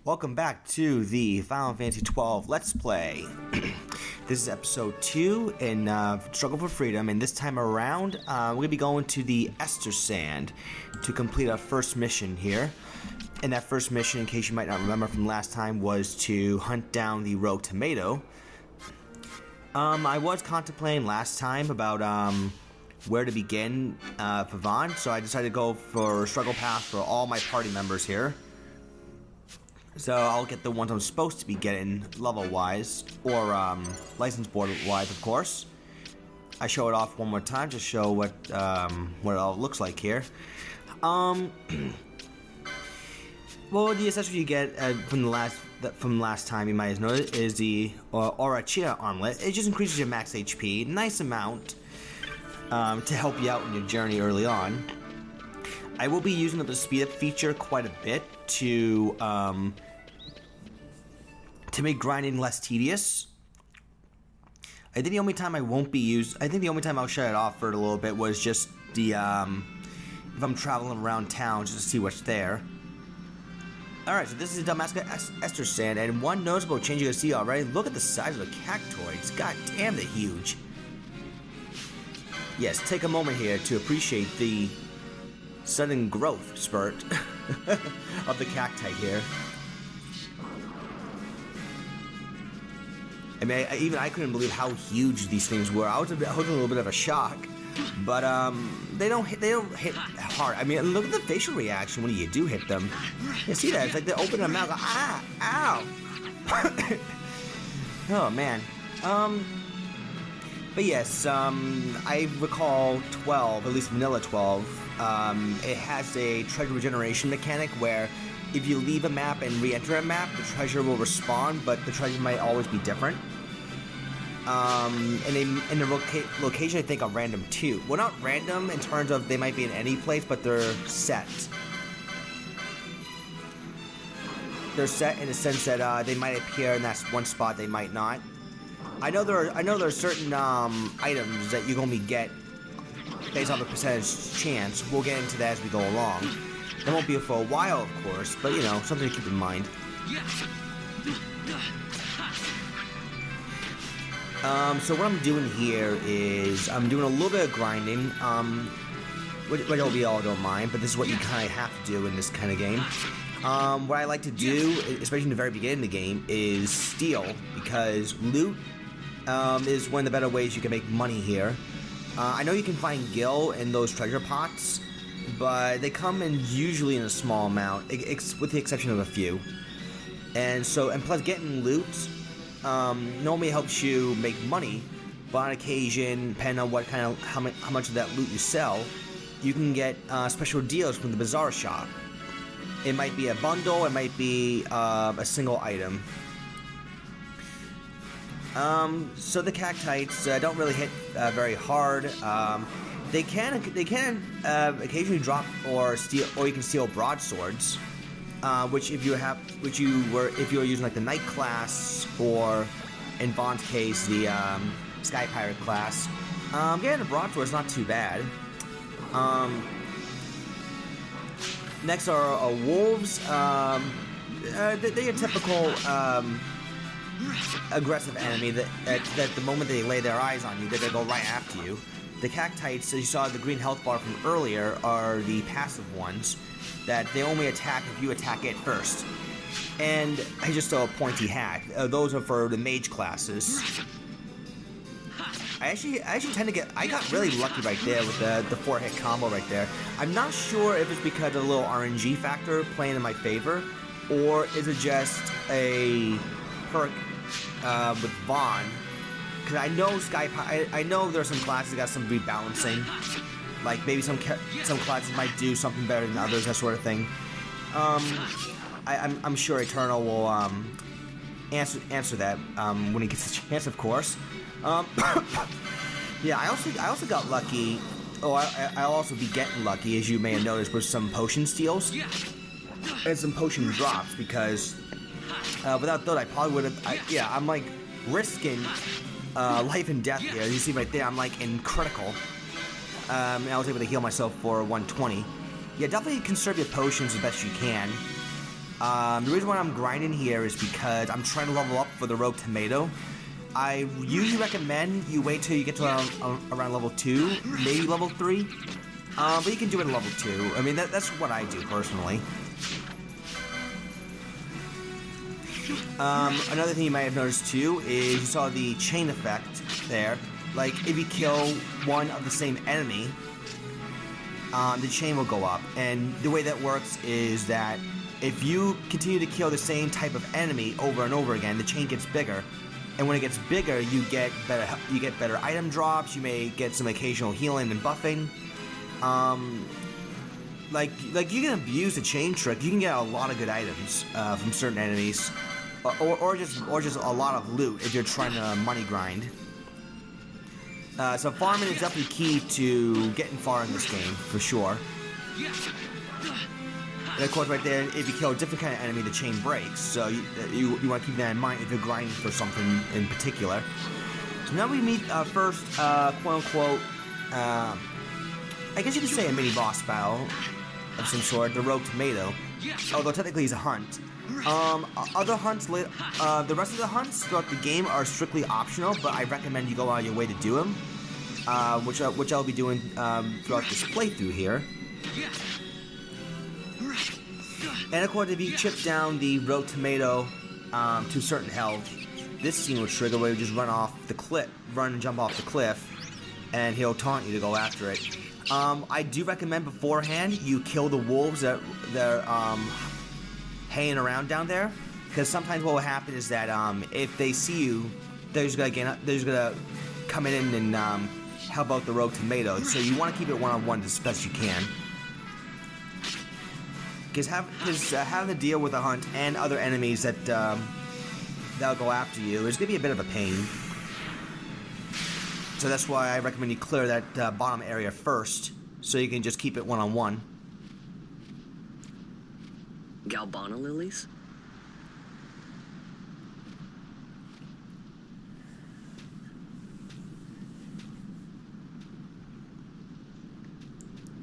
Welcome back to the Final Fantasy 12 Let's Play. This is episode 2 in Struggle for Freedom, and this time around, we're going to be going to the Estersand to complete our first mission here. And that first mission, in case you might not remember from last time, was to hunt down the rogue tomato. I was contemplating last time about where to begin for Vaughn, so I decided to go for Struggle Path for all my party members here. So I'll get the ones I'm supposed to be getting level-wise, or license board-wise, of course. I show it off one more time to show what it all looks like here. Well, the accessory you get from last time, you might have noticed, is the Orachia armlet. It just increases your max HP, nice amount, to help you out in your journey early on. I will be using the speed up feature quite a bit to make grinding less tedious. I think the only time I'll shut it off for a little bit was just the if I'm traveling around town just to see what's there. Alright, so this is Damascus Estersand, and one noticeable change you can see already, look at the size of the cactoids. God damn, they're huge. Yes, take a moment here to appreciate the sudden growth spurt of the cacti here. I mean, even I couldn't believe how huge these things were. I was a little bit of a shock, but they don't hit hard. I mean, look at the facial reaction when you do hit them. You see that? It's like they open their mouth, ow! Oh man. But yes, I recall 12, at least vanilla 12. It has a treasure regeneration mechanic where if you leave a map and re-enter a map, the treasure will respawn, but the treasure might always be different. And the location, I think, are random too. Well, not random in terms of they might be in any place, but they're set. They're set in the sense that they might appear in that one spot, they might not. I know there are certain items that you're gonna get based on the percentage chance. We'll get into that as we go along. It won't be for a while, of course, but you know, something to keep in mind. So what I'm doing here is I'm doing a little bit of grinding, which we all don't mind, but this is what you kind of have to do in this kind of game. What I like to do, especially in the very beginning of the game, is steal, because loot is one of the better ways you can make money here. I know you can find gil in those treasure pots, but they come in usually in a small amount, with the exception of a few. And plus getting loot normally helps you make money, but on occasion, depending on how much of that loot you sell, you can get special deals from the bazaar shop. It might be a bundle, it might be a single item. So the cactites don't really hit very hard. They can occasionally drop or steal, or you can steal broadswords, which if you were using like the knight class, or in Vaughn's case the sky pirate class, getting a broadsword is not too bad. Next are wolves. They're a typical aggressive enemy that the moment they lay their eyes on you, they're gonna go right after you. The cactites, as you saw the green health bar from earlier, are the passive ones that they only attack if you attack it first. And I just saw a pointy hat. Those are for the mage classes. I actually tend to I got really lucky right there with the 4-hit combo right there. I'm not sure if it's because of the little RNG factor playing in my favor, or is it just a perk with Vaughn, because I know I know there are some classes that got some rebalancing, like maybe some classes might do something better than others, that sort of thing. I'm sure Eternal will answer that when he gets a chance, of course. Yeah, I also got lucky. I'll also be getting lucky, as you may have noticed, with some potion steals and some potion drops, because without those, I probably would have. I'm like risking life and death here. As you see right there, I'm like in critical. And I was able to heal myself for 120. Yeah, definitely conserve your potions as best you can. The reason why I'm grinding here is because I'm trying to level up for the Rogue Tomato. I usually recommend you wait till you get to around level 2, maybe level 3. But you can do it at level 2. I mean, that's what I do personally. Another thing you might have noticed too is you saw the chain effect there. Like, if you kill one of the same enemy, the chain will go up. And the way that works is that if you continue to kill the same type of enemy over and over again, the chain gets bigger. And when it gets bigger, you get better item drops. You may get some occasional healing and buffing. Like you can abuse the chain trick. You can get a lot of good items from certain enemies, or just a lot of loot if you're trying to money grind. So farming is definitely key to getting far in this game for sure. And of course, right there, if you kill a different kind of enemy, the chain breaks. So you want to keep that in mind if you're grinding for something in particular. So now we meet first, quote-unquote, I guess you could say a mini-boss battle of some sort, the Rogue Tomato. Although technically he's a hunt. Other hunts, the rest of the hunts throughout the game are strictly optional, but I recommend you go out of your way to do them. Which I'll be doing throughout this playthrough here. And of course, if you chip down the Rogue Tomato to a certain health, this scene will trigger where you just run and jump off the cliff, and he'll taunt you to go after it. I do recommend beforehand you kill the wolves that are hanging around down there, because sometimes what will happen is that if they see you, they're just gonna come in and help out the Rogue Tomato. So you want to keep it one-on-one as best you can. Because having to deal with a hunt and other enemies that'll go after you is going to be a bit of a pain. So that's why I recommend you clear that bottom area first, so you can just keep it one-on-one. Galbana lilies?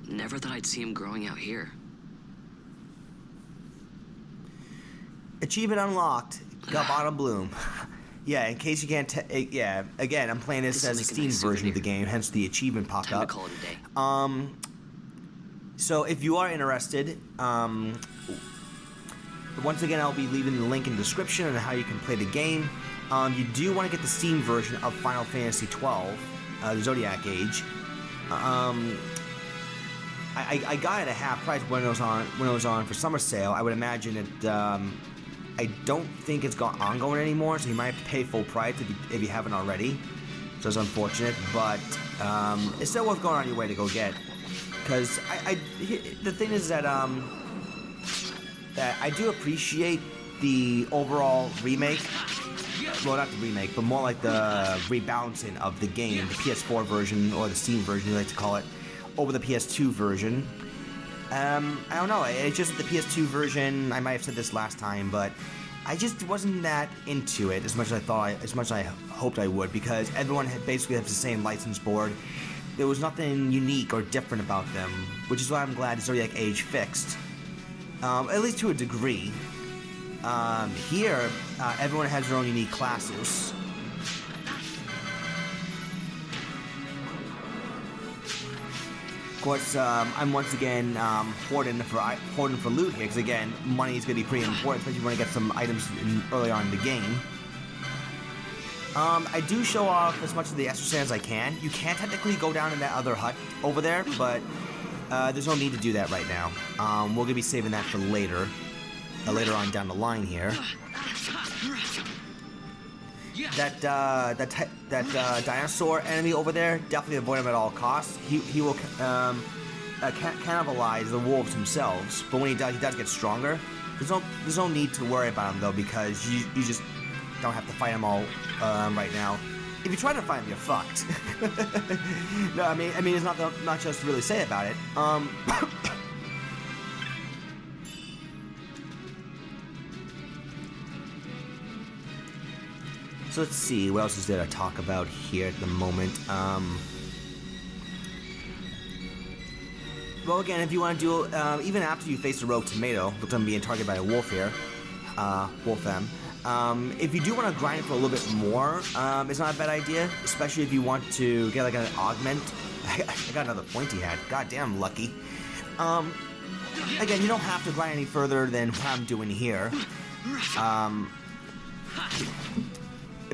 Never thought I'd see him growing out here. Achievement unlocked. Galbana bloom. Yeah, in case you can't. Yeah, again, I'm playing this as a Steam version of the game, hence the achievement popped up. Time to call it a day. So if you are interested, once again, I'll be leaving the link in the description on how you can play the game. You do want to get the Steam version of Final Fantasy 12, the Zodiac Age. I got it at half price when it was on for summer sale. I would imagine it. I don't think it's ongoing anymore, so you might have to pay full price if you haven't already. So it's unfortunate, but it's still worth going on your way to go get. Because the thing is that I do appreciate the overall remake. Well, not the remake, but more like the rebalancing of the game, the PS4 version, or the Steam version, you like to call it, over the PS2 version. I don't know, it's just the PS2 version, I might have said this last time, but I just wasn't that into it as much as I hoped I would, because everyone basically has the same license board. There was nothing unique or different about them, which is why I'm glad Zodiac Age fixed. At least to a degree. Here, everyone has their own unique classes. Of course, I'm once again hoarding for loot here, because again, money is going to be pretty important, especially when you get some items early on in the game. I do show off as much of the Estersand as I can. You can technically go down in that other hut over there, but there's no need to do that right now. We're going to be saving that for later on down the line here. That dinosaur enemy over there, definitely avoid him at all costs. He will cannibalize the wolves themselves, but when he does get stronger. There's no need to worry about him though, because you just don't have to fight him all right now. If you try to fight him, you're fucked. No, I mean, there's not much else to really say about it. So let's see, what else is there to talk about here at the moment? Well, again, if you want to do, even after you face the rogue tomato, looks like being targeted by a wolf here, wolf M. If you do want to grind it for a little bit more, it's not a bad idea, especially if you want to get like an augment. I got another pointy hat. Goddamn lucky. Again, you don't have to grind any further than what I'm doing here.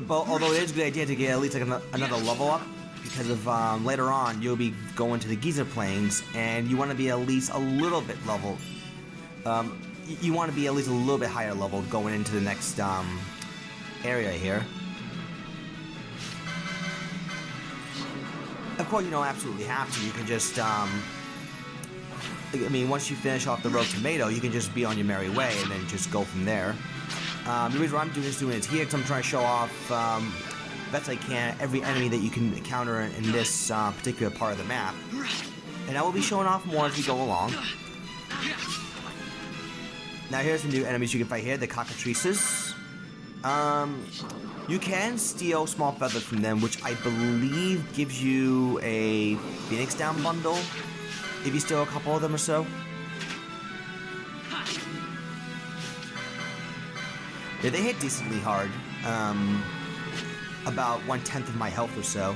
But although it is a good idea to get at least like another level up, because of later on you'll be going to the Giza Plains, and you want to be at least a little bit level. You want to be at least a little bit higher level going into the next area here. Of course, you don't absolutely have to. You can just, I mean, once you finish off the rogue tomato, you can just be on your merry way and then just go from there. The reason why I'm doing it here because I'm trying to show off, best I can, every enemy that you can encounter in this particular part of the map. And I will be showing off more as we go along. Now here's some new enemies you can fight here, the cockatrices. You can steal small feathers from them, which I believe gives you a Phoenix Down bundle, if you steal a couple of them or so. Yeah, they hit decently hard. About 1/10 of my health or so.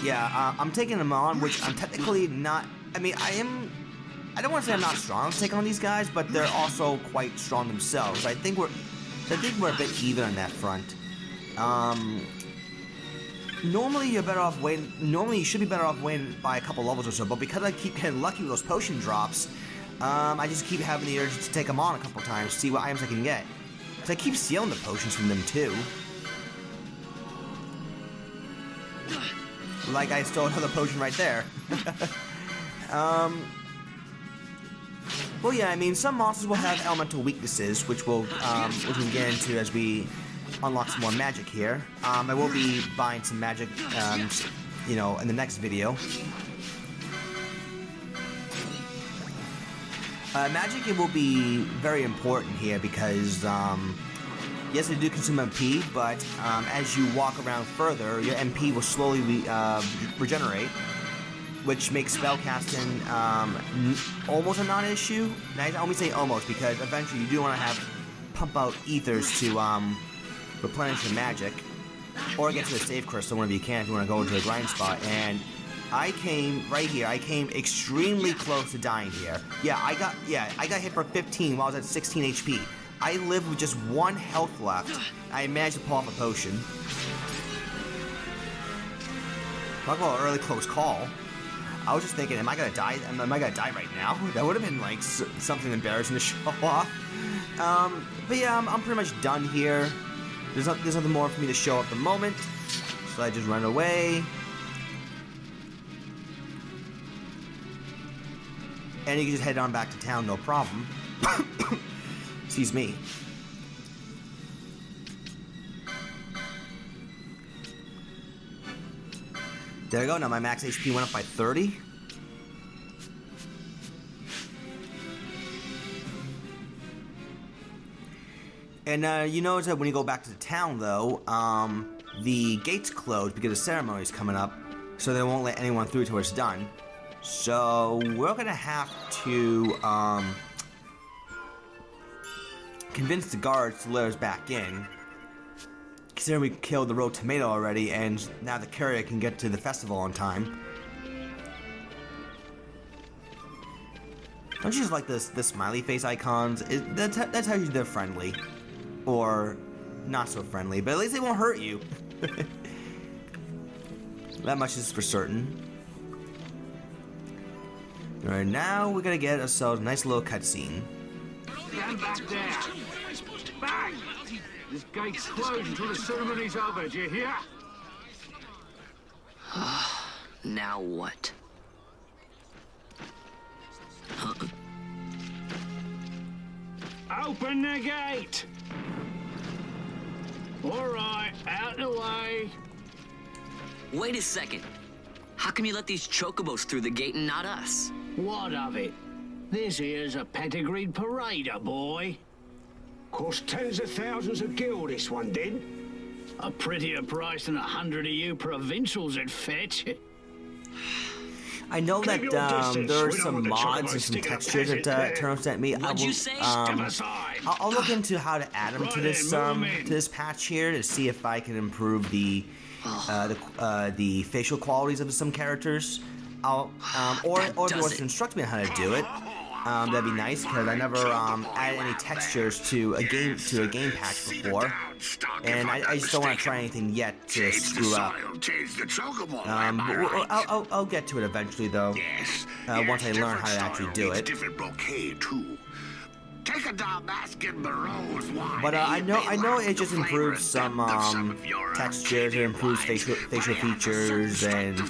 Yeah, I'm taking them on, which I'm technically not. I mean, I don't want to say I'm not strong to take on these guys, but they're also quite strong themselves. I think we're a bit even on that front. Normally you're better off waiting. Normally you should be better off waiting by a couple levels or so, but because I keep getting lucky with those potion drops, I just keep having the urge to take them on a couple times, see what items I can get. Because I keep stealing the potions from them too. Like I stole another potion right there. Well, yeah, I mean, some monsters will have elemental weaknesses, which we'll get into as we unlock some more magic here. I will be buying some magic, you know, in the next video. Magic, it will be very important here because, yes, they do consume MP, but as you walk around further, your MP will slowly regenerate, which makes spellcasting almost a non-issue. And I only say almost because eventually you do want to pump out ethers to replenish your magic, or get to the save crystal whenever you can if you want to go into a grind spot. And I came right here. I came extremely close to dying here. Yeah, I got hit for 15 while I was at 16 HP. I lived with just 1 health left. I managed to pull off a potion. Talk about an early close call. I was just thinking, am I gonna die? Am I gonna die right now? That would have been like something embarrassing to show off. But yeah, I'm pretty much done here. There's nothing more for me to show at the moment, so I just run away. And you can just head on back to town, no problem. Excuse me. There we go, now my max HP went up by 30. And you notice that when you go back to the town, though, the gate's closed because the ceremony's coming up, so they won't let anyone through till it's done. So we're gonna have to convince the guards to let us back in. Considering we killed the rogue tomato already, and now the courier can get to the festival on time. Don't you just like the smiley face icons? That's how they're friendly. Or not so friendly, but at least they won't hurt you. That much is for certain. Alright, now we're gonna get ourselves a nice little cutscene. Stand back there! Bang! This gate's closed until the ceremony's over, do you hear? Now what? Open the gate! Alright, out the way. Wait a second. How come you let these chocobos through the gate and not us? What of it? This here's a pedigreed parader, boy. Cost tens of thousands of gil, this one did. A prettier price than 100 of you provincials would fetch. I know that Keep your distance. there are We don't some want the mods chocobo and some sticking a textures packet that there. Turner sent me. What'd you say? Step aside. I'll look into how to add them to Right this then, move 'em in. to this patch here to see if I can improve the facial qualities of some characters. Or if you want to instruct me on how to do it, that'd be nice because I never added any textures to a game patch before, and I just don't want to try anything yet to screw up. I'll get to it eventually though. Once I learn how to actually do it. But I know it just improves some textures, it improves facial features, and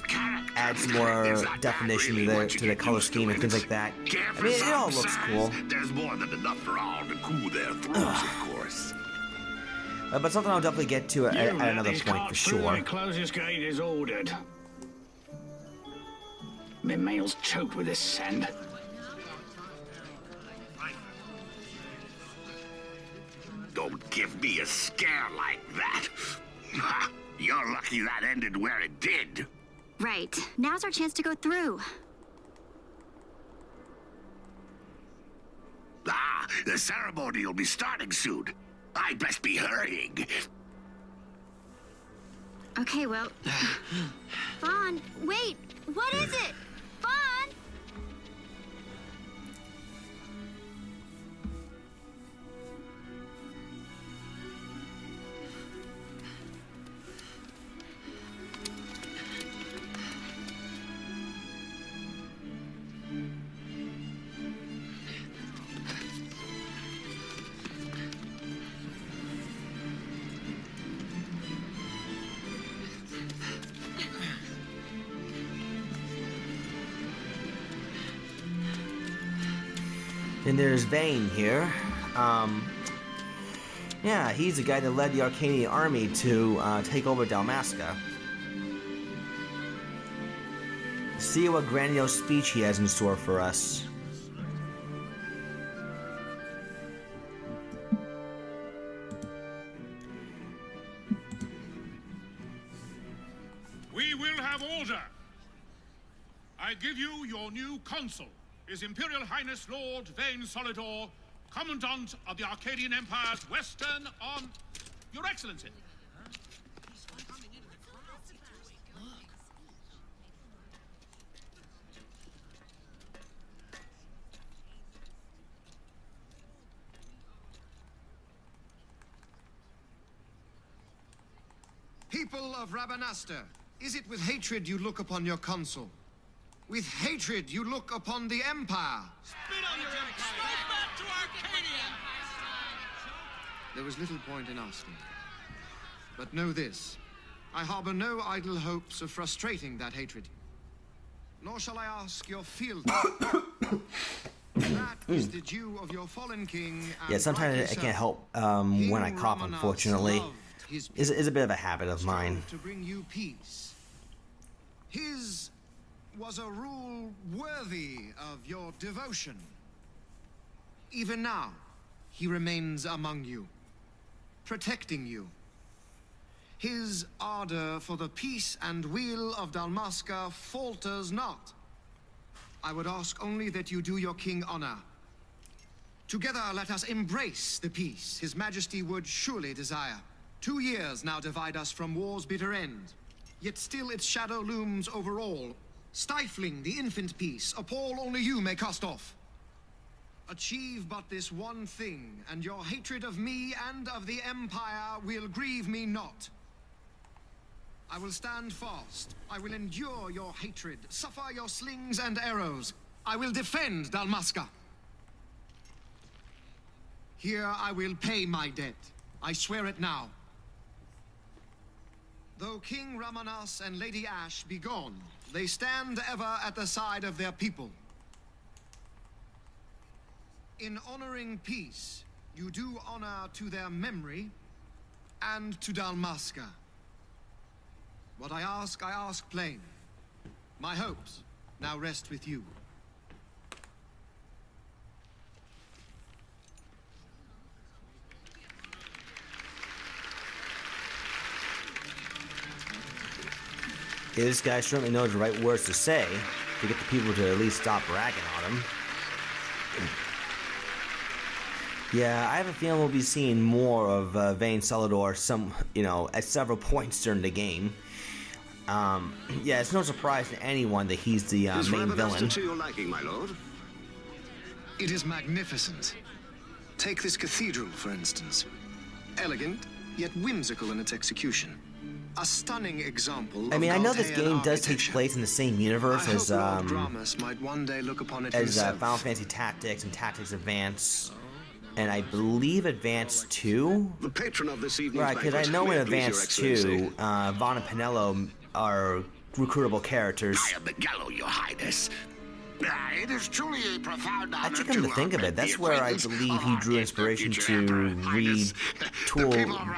adds more definition to the color scheme and things like that. I mean, it all looks cool. There's more than enough for all to cool their throats, of course. But something I'll definitely get to at another point for sure. The closest gate is ordered. My mail's choked with this sand. Don't give me a scare like that. You're lucky that ended where it did. Right. Now's our chance to go through. The ceremony will be starting soon. I'd best be hurrying. Okay, well... Fawn, wait! What is it? Fawn! And there's Vane here. Yeah, he's the guy that led the Arcanian army to take over Dalmasca. See what grandiose speech he has in store for us. We will have order. I give you your new consul, His Imperial Highness Lord Vane Solidor, Commandant of the Arcadian Empire's Western on... Your Excellency. People of Rabanastre, is it with hatred you look upon your consul? With hatred you look upon the Empire? Spit on your empire! Strike back to Arcadia! There was little point in asking. But know this, I harbor no idle hopes of frustrating that hatred. Nor shall I ask your field. That is the due of your fallen king. And Yeah, sometimes I can't help when I cough, unfortunately. Is a bit of a habit of mine. To bring you peace. His was a rule worthy of your devotion. Even now, he remains among you, protecting you. His ardor for the peace and weal of Dalmasca falters not. I would ask only that you do your king honor. Together let us embrace the peace his majesty would surely desire. 2 years now divide us from war's bitter end, yet still its shadow looms over all, stifling the infant peace, a pall only you may cast off. Achieve but this one thing, and your hatred of me and of the Empire will grieve me not. I will stand fast. I will endure your hatred, suffer your slings and arrows. I will defend Dalmasca. Here I will pay my debt. I swear it now. Though King Rabanastre and Lady Ashe be gone, they stand ever at the side of their people. In honoring peace, you do honor to their memory and to Dalmasca. What I ask plain. My hopes now rest with you. Yeah, this guy certainly knows the right words to say to get the people to at least stop ragging on him. Yeah, I have a feeling we'll be seeing more of Vayne Solidor at several points during the game. Yeah, it's no surprise to anyone that he's the main villain. To your liking, my lord? It is magnificent. Take this cathedral, for instance. Elegant, yet whimsical in its execution. A stunning example. I mean, I know this Gothic game does take architecture. place in the same universe I as hope Lord Gramus might one day look upon it as himself. Final Fantasy Tactics and Tactics Advance, and I believe Advance 2. The patron of this evening's Right, because I banquet. know in May it please Advance your 2, Excellency. Vaughn and Penello are recruitable characters. I am the gallows, your highness. It is truly a profound honor Actually, come to think of it, that's where I believe he drew inspiration to retool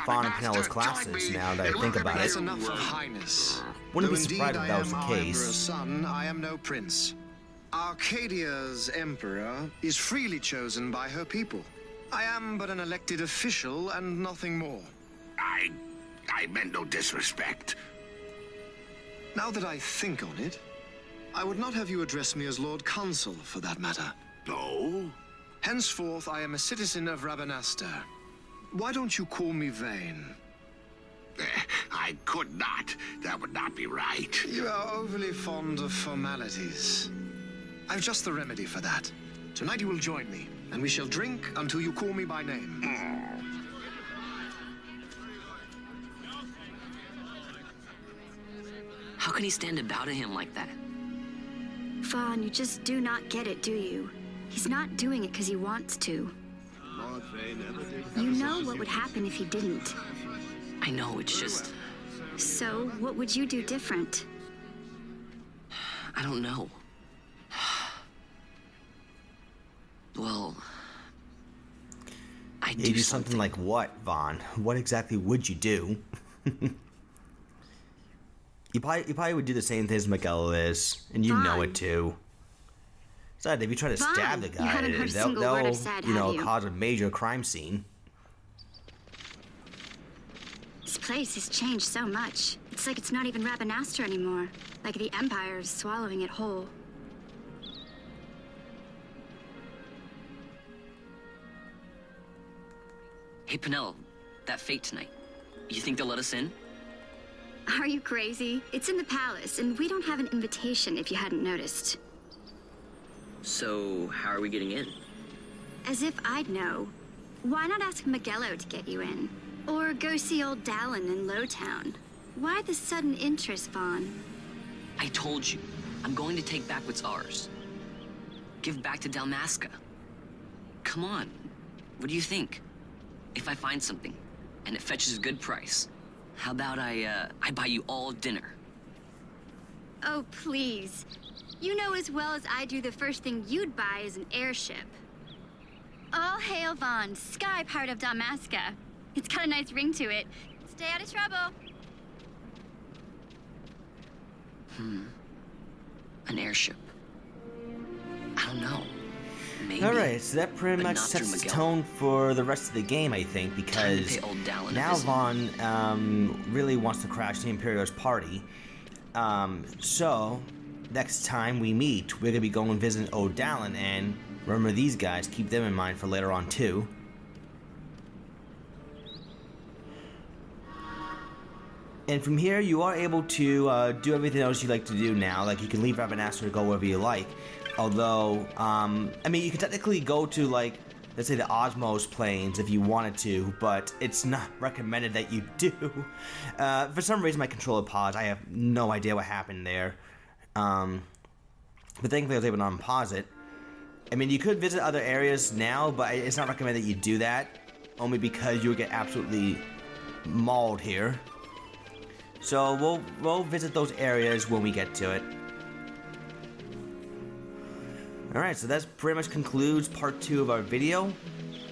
Vaughn and Penello's classes, now that I think about it. That's enough of highness. Wouldn't Though be surprised if indeed that was the I am, however, case. a son, I am no prince. Arcadia's emperor is freely chosen by her people. I am but an elected official and nothing more. I meant no disrespect. Now that I think on it, I would not have you address me as Lord Consul, for that matter. No? Henceforth, I am a citizen of Rabanastre. Why don't you call me Vayne? I could not. That would not be right. You are overly fond of formalities. I've just the remedy for that. Tonight you will join me, and we shall drink until you call me by name. How can he stand about to him like that? Vaughn, you just do not get it, do you? He's not doing it because he wants to. You know what would happen if he didn't. I know, it's just... So, what would you do different? I don't know. Well... I'd You do something like what, Vaughn? What exactly would you do? You probably would do the same things Miguel is, and you know it too. Besides, if you try to stab the You guy, haven't heard a single word I've said, have you? cause a major crime scene. This place has changed so much. It's like it's not even Rabanastre anymore. Like the Empire is swallowing it whole. Hey, Penello, that fate tonight. You think they'll let us in? Are you crazy? It's in the palace, and we don't have an invitation if you hadn't noticed. So, how are we getting in? As if I'd know. Why not ask Miguello to get you in? Or go see old Dallin in Lowtown? Why the sudden interest, Vaughn? I told you, I'm going to take back what's ours. Give back to Dalmasca. Come on, what do you think? If I find something, and it fetches a good price, how about I buy you all dinner? Oh, please. You know as well as I do the first thing you'd buy is an airship. All hail Vaughn, sky part of Dalmasca. It's got a nice ring to it. Stay out of trouble. An airship. I don't know. Maybe. Alright, so that pretty but much not through sets the Miguel. tone for the rest of the game, I think, Time to because pay old Dallin a now visit. Vaughn really wants to crash the Imperialist party. So, next time we meet, we're going to be going and visiting old Dallin, and remember these guys, keep them in mind for later on too. And from here, you are able to do everything else you like to do now. Like, you can leave Rabanastre to go wherever you like. Although, I mean, you can technically go to, like, let's say the Osmos plains if you wanted to, but it's not recommended that you do. For some reason, my controller paused. I have no idea what happened there. But thankfully, I was able to unpause it. I mean, you could visit other areas now, but it's not recommended that you do that, only because you'll get absolutely mauled here. So we'll visit those areas when we get to it. Alright, so that pretty much concludes part 2 of our video.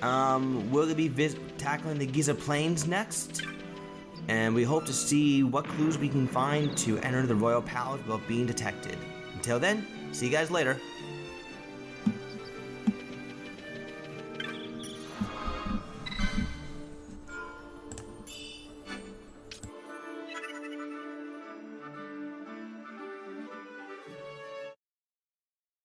We'll be tackling the Giza Plains next. And we hope to see what clues we can find to enter the Royal Palace without being detected. Until then, see you guys later.